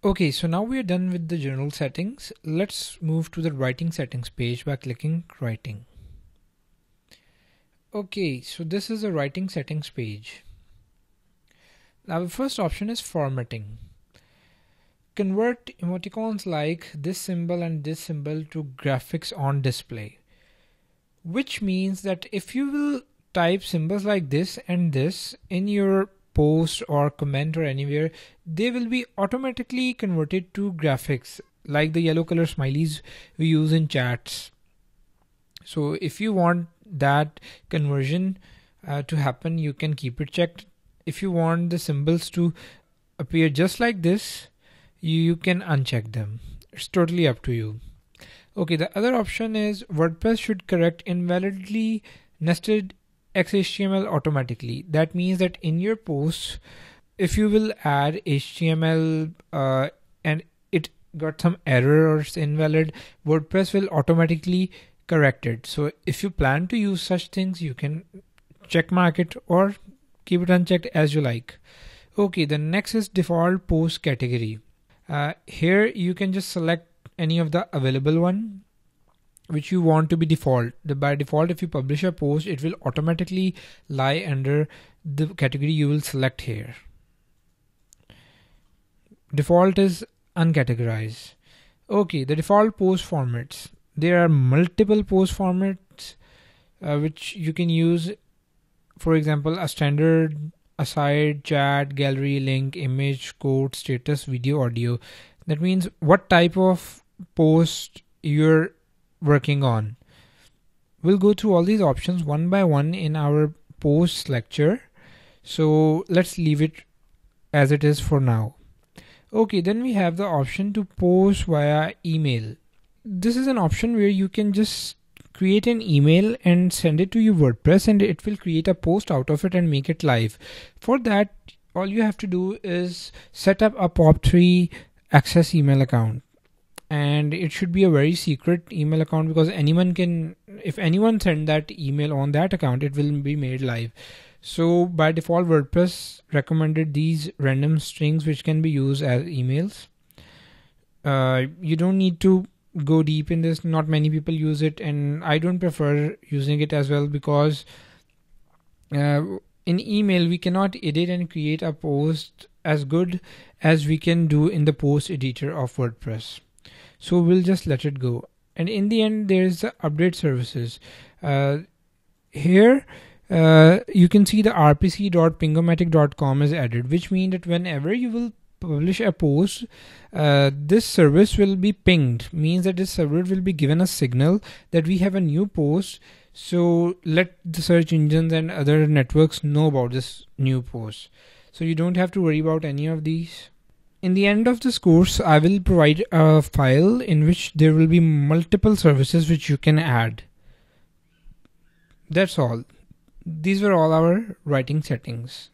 Okay, so now we are done with the general settings. Let's move to the writing settings page by clicking writing. Okay, so this is the writing settings page. Now the first option is formatting. Convert emoticons like this symbol and this symbol to graphics on display. Which means that if you will type symbols like this and this in your post or comment or anywhere, they will be automatically converted to graphics like the yellow color smileys we use in chats. So if you want that conversion to happen, you can keep it checked. If you want the symbols to appear just like this, you can uncheck them. It's totally up to you. Okay, the other option is WordPress should correct invalidly nested XHTML automatically. That means that in your posts, if you will add HTML and it got some error or it's invalid, WordPress will automatically correct it. So if you plan to use such things, you can check mark it or keep it unchecked as you like. Okay, the next is default post category. Here you can just select any of the available one which you want to be default. By default, if you publish a post, it will automatically lie under the category you will select here. Default is uncategorized. Okay, the default post formats. There are multiple post formats which you can use. For example, a standard, aside, chat, gallery, link, image, quote, status, video, audio. That means what type of post you're working on. We'll go through all these options one by one in our post lecture. So let's leave it as it is for now. Okay, then we have the option to post via email. This is an option where you can just create an email and send it to your WordPress and it will create a post out of it and make it live. For that, all you have to do is set up a POP3 access email account. And it should be a very secret email account because anyone can, if anyone send that email on that account, it will be made live. So by default, WordPress recommended these random strings which can be used as emails. You don't need to go deep in this. Not many people use it, and I don't prefer using it as well because in email we cannot edit and create a post as good as we can do in the post editor of WordPress. So we'll just let it go. And in the end, there is the update services. Here you can see the rpc.pingomatic.com is added, which means that whenever you will publish a post, this service will be pinged. Means that this server will be given a signal that we have a new post. So let the search engines and other networks know about this new post. So you don't have to worry about any of these. In the end of this course, I will provide a file in which there will be multiple services which you can add. That's all. These were all our writing settings.